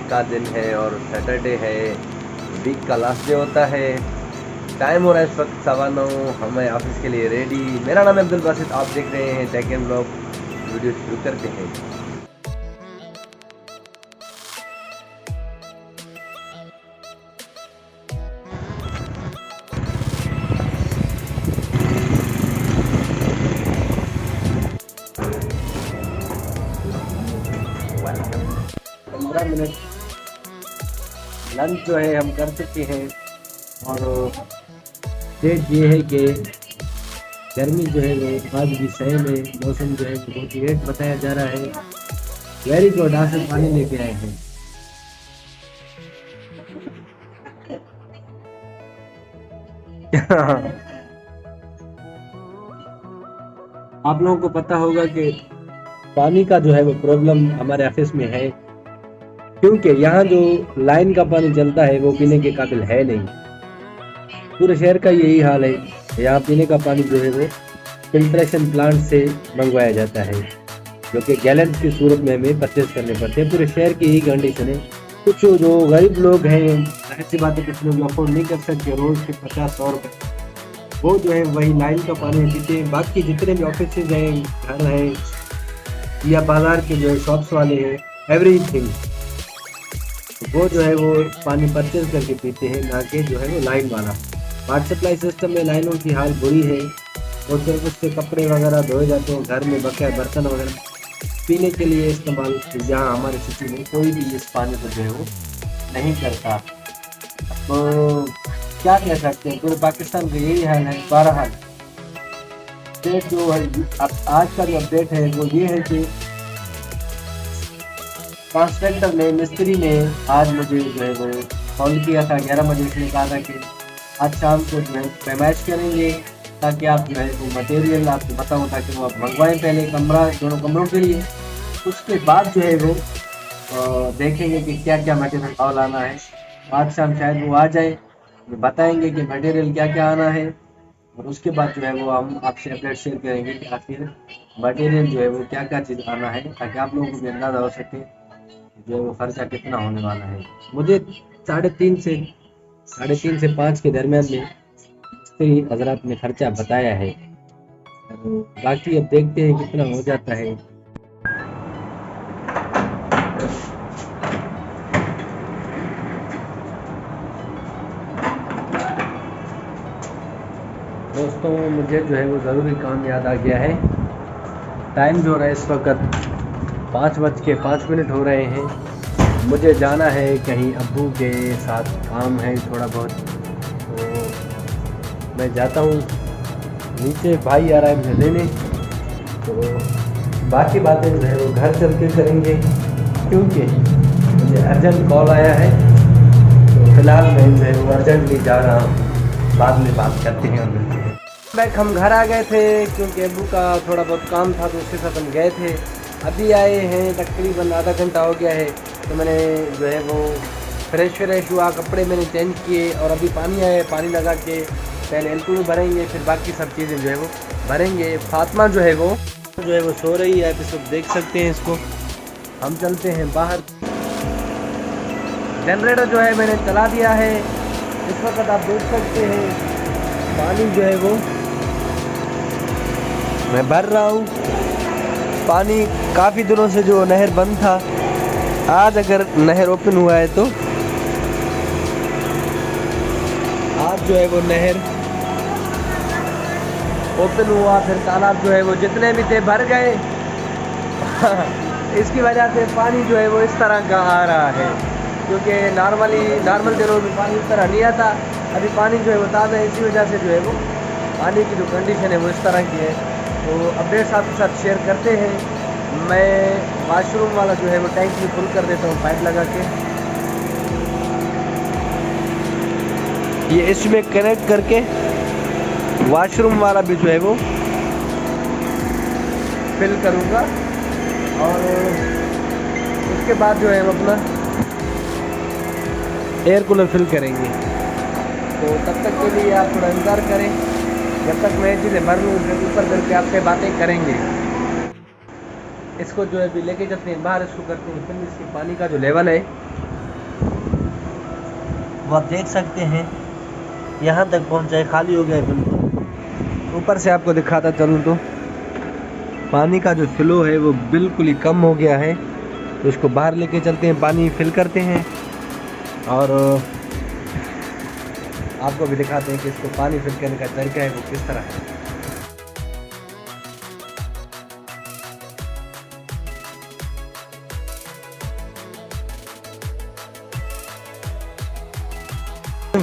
का दिन है और सैटरडे है, वीक का लास्ट डे होता है। टाइम हो रहा है इस वक्त 9:15, हमें ऑफिस के लिए रेडी। मेरा नाम है अब्दुल बासित, आप देख रहे हैं टेक एंड ब्लॉग। वीडियो शुरू करते हैं। लंच जो है हम कर चुके हैं और डेट ये है कि गर्मी जो है वो आज भी सही में मौसम जो है बहुत ही रेट बताया जा रहा है। वेरी गुड, आज से पानी लेके आए हैं। आप लोगों को पता होगा कि पानी का जो है वो प्रॉब्लम हमारे ऑफिस में है, क्योंकि यहाँ जो लाइन का पानी चलता है वो पीने के काबिल है नहीं। पूरे शहर का यही हाल है। यहाँ पीने का पानी जो है वो फिल्ट्रेशन प्लांट से मंगवाया जाता है, जो कि गैलन की सूरत में हमें परचेज करने पड़ते हैं। पूरे शहर की यही कंडीशन है। कुछ जो गरीब लोग हैं, ऐसी बातें कुछ लोग अफोर्ड नहीं कर सकते रोज के 50-100 रुपये, वो जो है वही लाइन का पानी पीते हैं। बाकी जितने भी ऑफिस हैं, घर हैं या बाजार के जो है शॉप्स वाले हैं, एवरीथिंग, वो जो है वो पानी परचेज करके पीते हैं, ना कि जो है वो लाइन वाला। वाटर सप्लाई सिस्टम में लाइनों की हाल बुरी है और फिर उससे कपड़े वगैरह धोए जाते हैं, घर में बकाया बर्तन वगैरह पीने के लिए इस्तेमाल। जहाँ हमारे सिटी में कोई भी इस पानी को जो है वो नहीं करता, तो क्या कह सकते हैं, पूरे पाकिस्तान का यही हाल है। बहरहाल अपडेट जो है, आज का जो अपडेट है वो ये है कि कॉन्ट्रैक्टर ने, मिस्त्री ने आज मुझे जो है वो कॉल किया था 11 बजे। इसने कहा था कि आज शाम को जो है पैमाइश करेंगे ताकि आप जो है वो मटेरियल आपको पता हो, ताकि वो आप मंगवाएं पहले कमरा, दोनों कमरों के लिए। उसके बाद जो है वो देखेंगे कि क्या क्या मटेरियल और लाना है। आज शाम शायद वो आ जाए, बताएंगे कि मटेरियल क्या क्या आना है, और उसके बाद जो है वो हम आपसे अपडेट शेयर करेंगे कि आखिर मटेरियल जो है वो क्या क्या चीज़ आना है, ताकि आप लोगों को भी अंदाज़ा हो सके जो वो खर्चा कितना होने वाला है। मुझे 3.5 से 5 के दरमियान में मिस्त्री हजरात ने खर्चा बताया है, बाकी अब देखते हैं कितना हो जाता है। दोस्तों, मुझे जो है वो ज़रूरी काम याद आ गया है। टाइम जो रहा है इस वक्त 5:05 हो रहे हैं। मुझे जाना है कहीं, अब्बू के साथ काम है थोड़ा बहुत, तो मैं जाता हूँ। नीचे भाई आ रहा है मुझे लेने, तो बाकी बातें जो है वो घर चल के करेंगे, क्योंकि मुझे अर्जेंट कॉल आया है। तो फिलहाल मैं जो है वो अर्जेंटली जा रहा हूँ, बाद में बात करते हैं और मिलते हैं। बैक हम घर आ गए थे क्योंकि अब्बू का थोड़ा बहुत काम था, तो उसके साथ हम गए थे। अभी आए हैं, तकरीबन आधा घंटा हो गया है। तो मैंने जो है वो फ्रेश हुआ, कपड़े मैंने चेंज किए और अभी पानी आया, पानी लगा के पहले एल्टू में भरेंगे, फिर बाकी सब चीज़ें जो है वो भरेंगे। फातिमा जो है वो सो रही है, आप इस वक्त देख सकते हैं इसको। हम चलते हैं बाहर। जनरेटर जो है मैंने चला दिया है, इस वक्त आप देख सकते हैं पानी जो है वो मैं भर रहा हूँ। पानी काफ़ी दिनों से जो नहर बंद था, आज अगर नहर ओपन हुआ है तो आज जो है वो नहर ओपन हुआ, फिर तालाब जो है वो जितने भी थे भर गए। इसकी वजह से पानी जो है वो इस तरह का आ रहा है, क्योंकि नॉर्मल दिनों में पानी इस तरह नहीं आता। अभी पानी जो है वो ताज़ा है, इसी वजह से जो है वो पानी की जो कंडीशन है वो इस तरह की है। तो अपडेट्स आपके साथ शेयर करते हैं। मैं वाशरूम वाला जो है वो टैंक में फुल कर देता हूँ पाइप लगा के, ये इसमें कनेक्ट करके वाशरूम वाला भी जो है वो फिल करूँगा, और उसके बाद जो है हम अपना एयर कूलर फिल करेंगे। तो तब तक के लिए आप थोड़ा इंतज़ार करें, जब तक मैं चीज़ें भर लूँ, फिर ऊपर करके आपसे बातें करेंगे। इसको जो है अभी लेके चलते हैं बाहर, इसको करते हैं फिर। इसके पानी का जो लेवल है वो आप देख सकते हैं यहाँ तक पहुँचा है, खाली हो गया है बिल्कुल। ऊपर से आपको दिखाता चलूँ तो पानी का जो फ्लो है वो बिल्कुल ही कम हो गया है। तो इसको बाहर लेके चलते हैं, पानी फिल करते हैं और आपको भी दिखाते हैं कि इसको पानी फिल करने का तरीका है वो किस तरह है।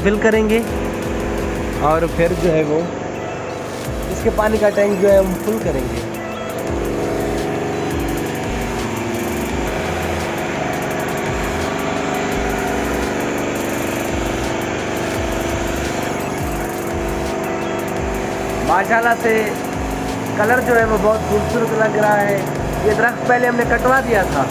फिल करेंगे और फिर जो है वो इसके पानी का टैंक जो है हम फुल करेंगे। माशाल्लाह से कलर जो है वो बहुत खूबसूरत लग रहा है। ये दरख्त पहले हमने कटवा दिया था,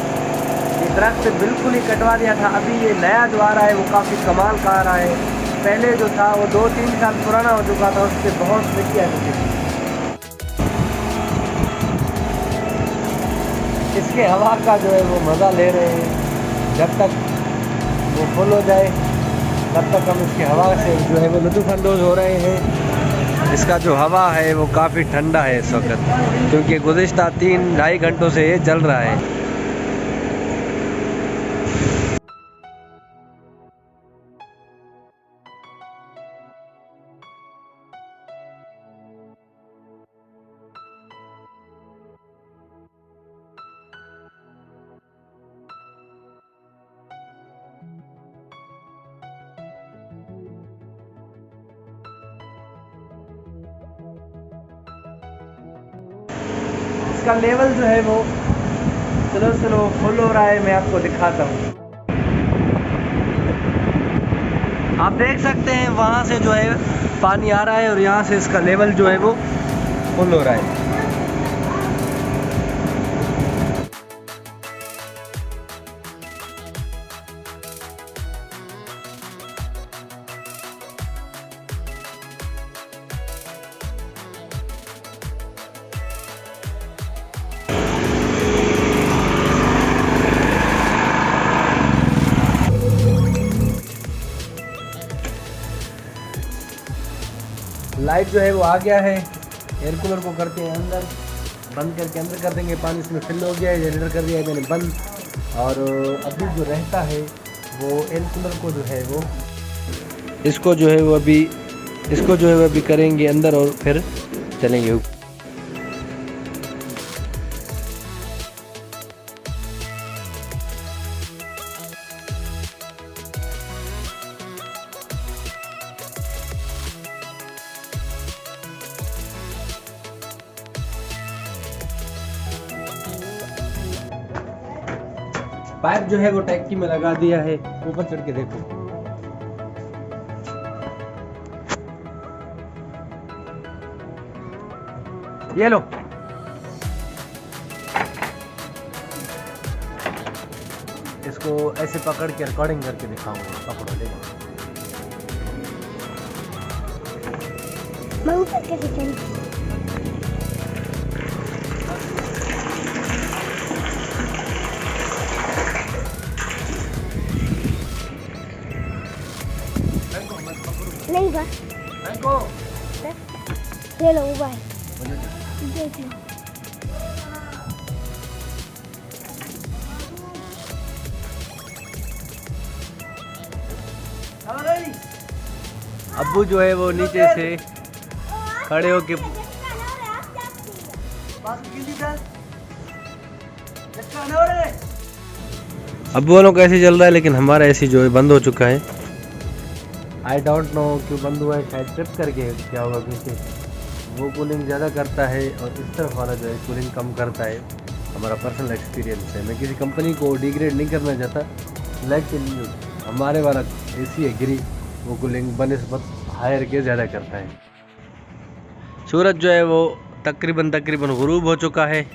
ये दरख्त बिल्कुल ही कटवा दिया था। अभी ये नया जो आ रहा है वो काफ़ी कमाल का आ रहा है। पहले जो था वो 2-3 साल पुराना हो चुका था, उससे बहुत मिट्टी आ चुकी थी। इसके हवा का जो है वो मज़ा ले रहे हैं। जब तक वो फुल हो जाए तब तक हम इसकी हवा से जो है वो लुत्फ़अंदोज़ हो रहे हैं। इसका जो हवा है वो काफ़ी ठंडा है इस वक्त, क्योंकि गुज़िश्ता 3-2.5 घंटों से ये चल रहा है। इसका लेवल जो है वो स्लो फुल हो रहा है। मैं आपको दिखाता हूँ, आप देख सकते हैं वहाँ से जो है पानी आ रहा है और यहाँ से इसका लेवल जो है वो फुल हो रहा है। लाइट जो है वो आ गया है। एयर कूलर को करते हैं अंदर, बंद करके अंदर कर देंगे। पानी इसमें फिल हो गया है, जनरेटर कर दिया है मैंने बंद। और अभी जो रहता है वो एयर कूलर को जो है वो इसको जो है वो अभी करेंगे अंदर और फिर चलेंगे। पाइप जो है वो टैंकी में लगा दिया है। ऊपर चढ़ के देखो, ये लो। इसको ऐसे पकड़ के रिकॉर्डिंग करके दिखाऊंगा। पकड़ो, देखो। मैं ऊपर कैसे चलूं? नहीं बा ले लो मोबाइल, देख लो। अब्बू जो है वो नीचे से खड़े होके अब्बू वालों का ऐसे चल रहा है, लेकिन हमारा ऐसी जो है बंद हो चुका है। आई डोंट नो क्यों बंद हुआ है, शायद ट्रिप करके क्या होगा, क्योंकि वो कूलिंग ज़्यादा करता है और इस तरफ वाला जो है कूलिंग कम करता है। हमारा पर्सनल एक्सपीरियंस है। मैं किसी कंपनी को डिग्रेड नहीं करना चाहता, लेकिन हमारे वाला एसी है गिरी, वो कूलिंग बनिस्बत हायर के ज़्यादा करता है। सूरज जो है वो तकरीबन गुरूब हो चुका है।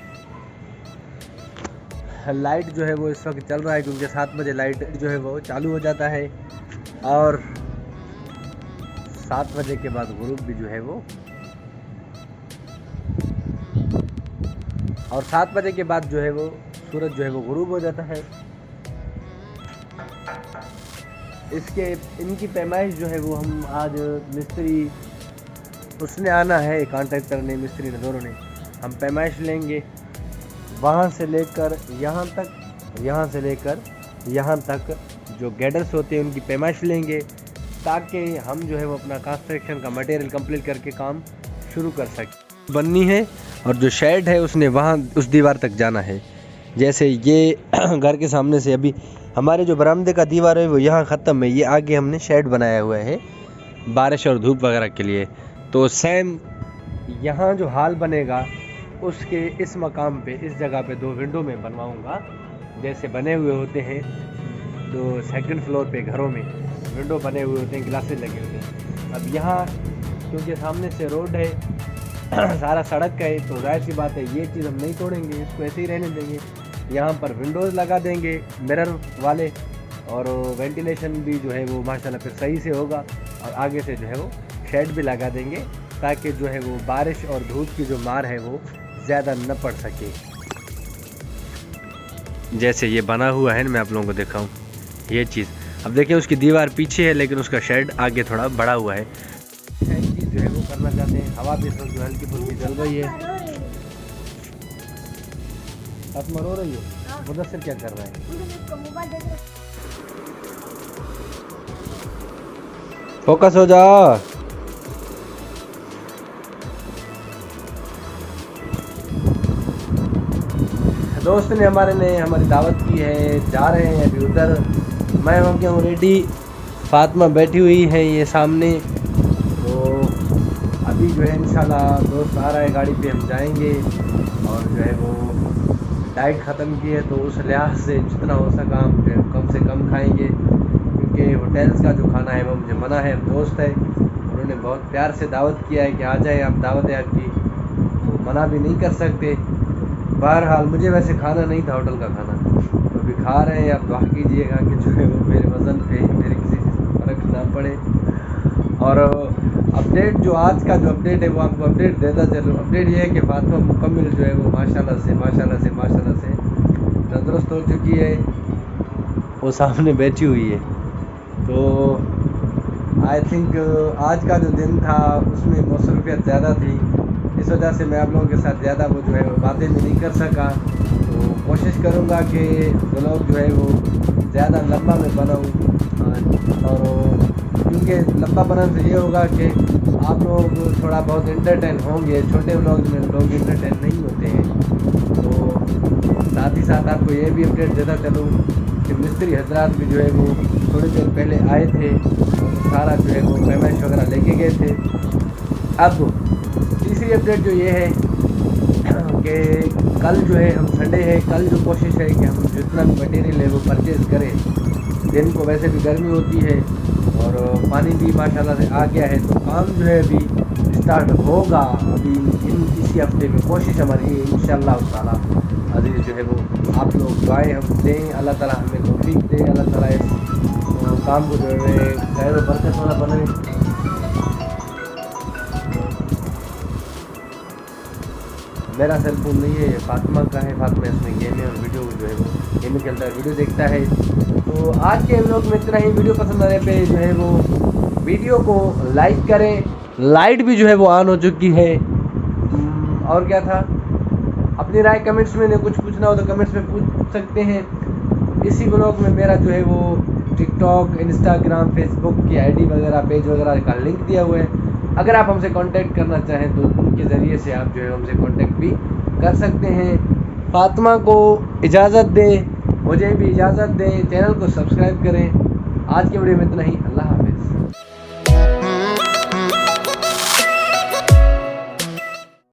लाइट जो है वो इस वक्त चल रहा है, क्योंकि 7 बजे लाइट जो है वो चालू हो जाता है और 7 बजे के बाद गुरूब भी जो है वो, और 7 बजे के बाद जो है वो सूरज जो है वो गुरूब हो जाता है। इसके इनकी पैमाइश जो है वो हम आज मिस्त्री उसने आना है, कॉन्ट्रैक्टर ने मिस्त्री ने दोनों ने, हम पैमाइश लेंगे वहाँ से लेकर यहाँ तक, यहाँ से लेकर यहाँ तक जो गैडर्स होते हैं उनकी पैमाइश लेंगे ताकि हम जो है वो अपना कंस्ट्रक्शन का मटेरियल कंप्लीट करके काम शुरू कर सकें। बननी है और जो शेड है उसने वहाँ उस दीवार तक जाना है। जैसे ये घर के सामने से अभी हमारे जो बरामदे का दीवार है वो यहाँ ख़त्म है, ये आगे हमने शेड बनाया हुआ है बारिश और धूप वगैरह के लिए। तो सेम यहाँ जो हाल बनेगा उसके इस मकाम पे, इस जगह पे 2 विंडो में बनवाऊँगा जैसे बने हुए होते हैं जो सेकंड फ्लोर पे घरों में विंडो बने हुए होते हैं, ग्लासेस लगे होते हैं। अब यहाँ क्योंकि सामने से रोड है सारा सड़क का है तो जाहिर सी बात है ये चीज़ हम नहीं तोड़ेंगे, इसको ऐसे ही रहने देंगे। यहाँ पर विंडोज़ लगा देंगे मिरर वाले और वेंटिलेशन भी जो है वो माशाल्लाह फिर सही से होगा और आगे से जो है वो शेड भी लगा देंगे ताकि जो है वो बारिश और धूप की जो मार है वो ज़्यादा न पड़ सके। जैसे ये बना हुआ है ना, मैं आप लोगों को दिखाऊं ये चीज़। अब देखिए उसकी दीवार पीछे है लेकिन उसका शेड आगे थोड़ा बड़ा हुआ है। चीज़ जो है वो करना चाहते हैं। हवा भी इस वक्त जो हल्की फुल्की चल रही है। आत्मा रो रही है, मुदस्सिर क्या कर रहा है? फोकस हो जा। दोस्त ने हमारी दावत की है, जा रहे हैं अभी उधर। मैं हो गया हूँ रेडी, फातिमा बैठी हुई है ये सामने। तो अभी जो है इंशाल्लाह दोस्त आ रहा है गाड़ी पे, हम जाएंगे और जो है वो डाइट ख़त्म की है तो उस लिहाज से जितना हो सका हम कम से कम खाएंगे क्योंकि होटल्स का जो खाना है वो मुझे मना है। दोस्त है, उन्होंने बहुत प्यार से दावत किया है कि आ जाए, आप दावत है आपकी, तो मना भी नहीं कर सकते। बहरहाल मुझे वैसे खाना नहीं था होटल का खाना, तो अभी खा रहे हैं। आप दुआ कीजिएगा कि जो है वो मेरे वज़न पे मेरे किसी फ़र्क ना पड़े। और अपडेट जो आज का जो अपडेट है वो आपको अपडेट देता चलूँ। अपडेट ये है कि फातिमा मुकम्मल जो है वो माशाल्लाह से तंदुरुस्त हो चुकी है, वो सामने बैठी हुई है। तो आई थिंक आज का जो दिन था उसमें मसरूफियत ज़्यादा थी, इस वजह से मैं आप लोगों के साथ ज़्यादा वो जो है वो बातें भी नहीं कर सका। तो कोशिश करूँगा कि व्लॉग जो है वो ज़्यादा लंबा मैं बनाऊँ और क्योंकि लंबा बनाने से ये होगा कि आप लोग थोड़ा बहुत इंटरटेन होंगे। छोटे व्लॉग में लोग इंटरटेन नहीं होते हैं। तो साथ ही साथ आपको ये भी अपडेट देता चलूँ कि मिस्त्री हजरात भी जो है वो थोड़ी देर पहले आए थे और सारा जो है वो पेमेंट वगैरह लेके गए थे। अब तीसरी अपडेट जो ये है कि कल जो है हम संडे है, कल जो कोशिश है कि हम जितना भी मटेरियल है वो परचेज़ करें। दिन को वैसे भी गर्मी होती है और पानी भी माशाल्लाह से आ गया है, तो काम जो है अभी स्टार्ट होगा अभी इसी हफ्ते में। कोशिश हमारी इंशाअल्लाह ताला अज़ीज़ जो है वो आप लोग दुआएं हम दें, अल्लाह ताला हमें तौफीक दे, अल्लाह ताला इस काम को जो है खैर व बरकत वाला बनाए। मेरा सेल फोन नहीं है, ये फातिमा का है। फातिमा इसमें गेम है और वीडियो जो है वो गेम में खेलता है, वीडियो देखता है। तो आज के व्लॉग में इतना ही। वीडियो पसंद आने पे जो है वो वीडियो को लाइक करें। लाइट भी जो है वो ऑन हो चुकी है। और क्या था, अपनी राय कमेंट्स में कुछ पूछना हो तो कमेंट्स में पूछ सकते हैं। इसी व्लॉग में मेरा जो है वो टिकटॉक, इंस्टाग्राम, फेसबुक की आईडी वगैरह, पेज वगैरह का लिंक दिया हुआ है। अगर आप हमसे कांटेक्ट करना चाहें तो उनके ज़रिए से आप जो है हमसे कांटेक्ट भी कर सकते हैं। फातिमा को इजाज़त दें, मुझे भी इजाज़त दें, चैनल को सब्सक्राइब करें। आज के वीडियो में इतना ही। अल्लाह हाफ़िज़।